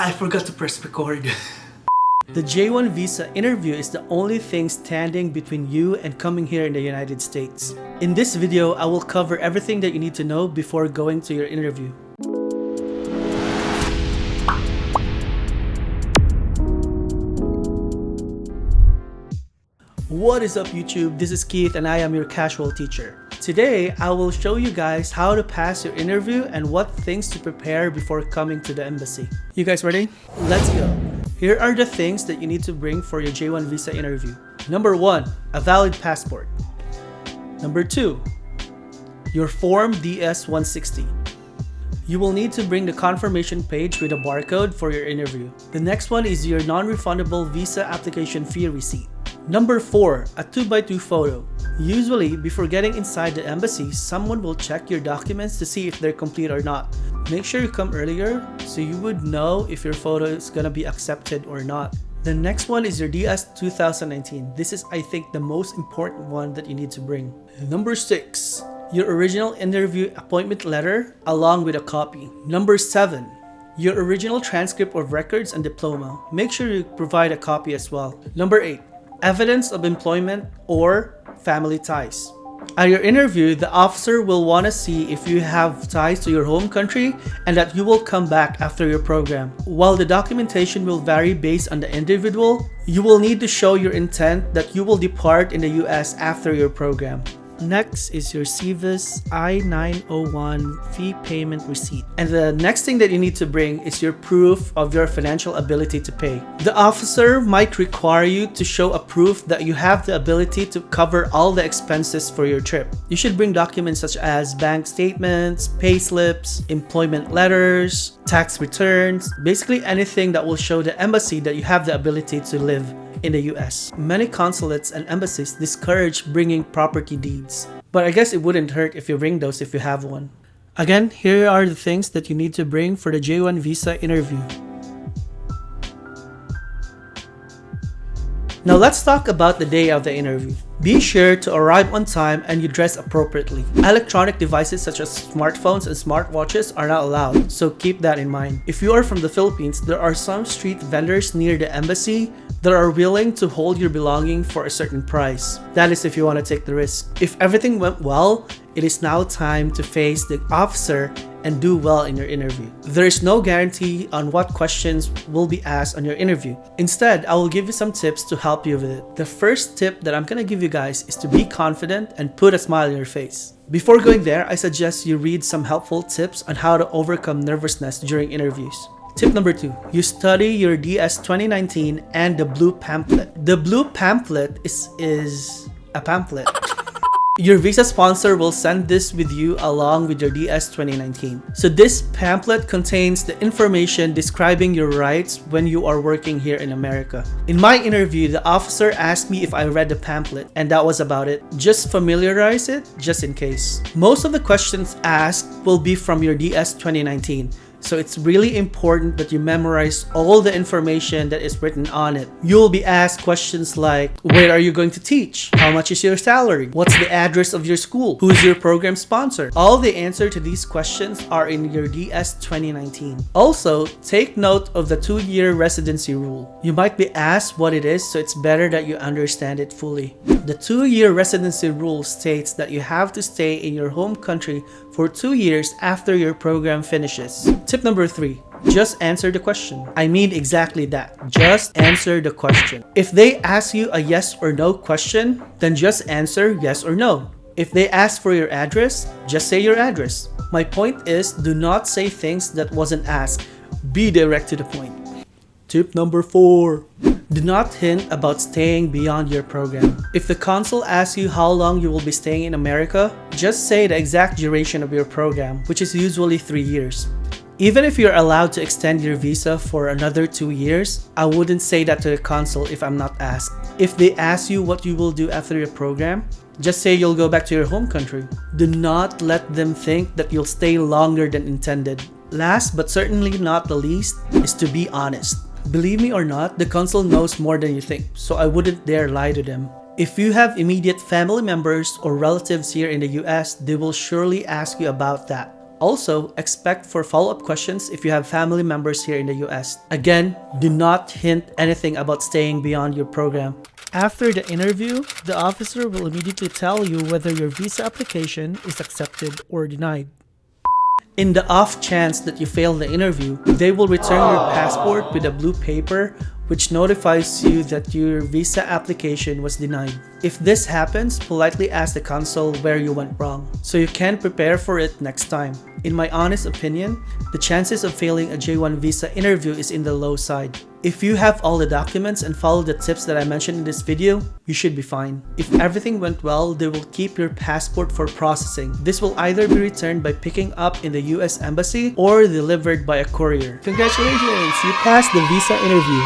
I forgot to press record. The J-1 visa interview is the only thing standing between you and coming here in the United States. In this video, I will cover everything that you need to know before going to your interview. What is up YouTube? This is Keith and I am your casual teacher. Today, I will show you guys how to pass your interview and what things to prepare before coming to the embassy. You guys ready? Let's go! Here are the things that you need to bring for your J-1 visa interview. Number 1, a valid passport. Number 2, your Form DS-160. You will need to bring the confirmation page with a barcode for your interview. The next one is your non-refundable visa application fee receipt. Number 4, a 2x2 photo. Usually, before getting inside the embassy, someone will check your documents to see if they're complete or not. Make sure you come earlier so you would know if your photo is gonna be accepted or not. The next one is your DS 2019. This is, I think, the most important one that you need to bring. Number 6, your original interview appointment letter along with a copy. Number 7, your original transcript of records and diploma. Make sure you provide a copy as well. Number 8, evidence of employment or family ties. At your interview, the officer will want to see if you have ties to your home country and that you will come back after your program. While the documentation will vary based on the individual, you will need to show your intent that you will depart in the US after your program. Next is your SEVIS I-901 fee payment receipt. And the next thing that you need to bring is your proof of your financial ability to pay. The officer might require you to show a proof that you have the ability to cover all the expenses for your trip. You should bring documents such as bank statements, pay slips, employment letters, tax returns, basically anything that will show the embassy that you have the ability to live in the US. Many consulates and embassies discourage bringing property deeds, but I guess it wouldn't hurt if you bring those if you have one. Again, here are the things that you need to bring for the J-1 visa interview. Now let's talk about the day of the interview. Be sure to arrive on time and you dress appropriately. Electronic devices such as smartphones and smartwatches are not allowed, so keep that in mind. If you are from the Philippines, there are some street vendors near the embassy that are willing to hold your belongings for a certain price. That is if you want to take the risk. If everything went well, it is now time to face the officer and do well in your interview. There is no guarantee on what questions will be asked on your interview. Instead, I will give you some tips to help you with it. The first tip that I'm gonna give you guys is to be confident and put a smile on your face. Before going there, I suggest you read some helpful tips on how to overcome nervousness during interviews. Tip number 2, you study your DS 2019 and the blue pamphlet. The blue pamphlet is a pamphlet. Your visa sponsor will send this with you along with your DS 2019. So this pamphlet contains the information describing your rights when you are working here in America. In my interview, the officer asked me if I read the pamphlet, and that was about it. Just familiarize it, just in case. Most of the questions asked will be from your DS 2019. So it's really important that you memorize all the information that is written on it. You'll be asked questions like, where are you going to teach? How much is your salary? What's the address of your school? Who's your program sponsor? All the answers to these questions are in your DS 2019. Also, take note of the 2-year residency rule. You might be asked what it is, so it's better that you understand it fully. The 2-year residency rule states that you have to stay in your home country for 2 years after your program finishes. Tip number 3, just answer the question. I mean exactly that. Just answer the question. If they ask you a yes or no question, then just answer yes or no. If they ask for your address, just say your address. My point is, do not say things that wasn't asked. Be direct to the point. Tip number 4, do not hint about staying beyond your program. If the consul asks you how long you will be staying in America, just say the exact duration of your program, which is usually 3 years. Even if you're allowed to extend your visa for another 2 years, I wouldn't say that to the consul if I'm not asked. If they ask you what you will do after your program, just say you'll go back to your home country. Do not let them think that you'll stay longer than intended. Last but certainly not the least is to be honest. Believe me or not, the consul knows more than you think, so I wouldn't dare lie to them. If you have immediate family members or relatives here in the US, they will surely ask you about that. Also, expect for follow-up questions if you have family members here in the US. Again, do not hint anything about staying beyond your program. After the interview, the officer will immediately tell you whether your visa application is accepted or denied. In the off chance that you fail the interview, they will return your passport with a blue paper which notifies you that your visa application was denied. If this happens, politely ask the consul where you went wrong, so you can prepare for it next time. In my honest opinion, the chances of failing a J-1 visa interview is in the low side. If you have all the documents and follow the tips that I mentioned in this video, you should be fine. If everything went well, they will keep your passport for processing. This will either be returned by picking up in the US Embassy or delivered by a courier. Congratulations! You passed the visa interview.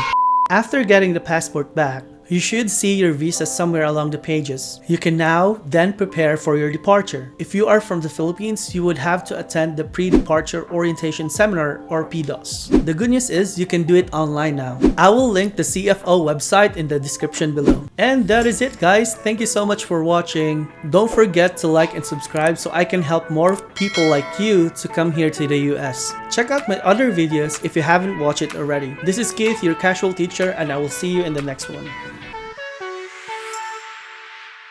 After getting the passport back, you should see your visa somewhere along the pages. You can now then prepare for your departure. If you are from the Philippines, you would have to attend the Pre-Departure Orientation Seminar or PDOS. The good news is you can do it online now. I will link the CFO website in the description below. And that is it, guys. Thank you so much for watching. Don't forget to like and subscribe so I can help more people like you to come here to the US. Check out my other videos if you haven't watched it already. This is Keith, your casual teacher, and I will see you in the next one.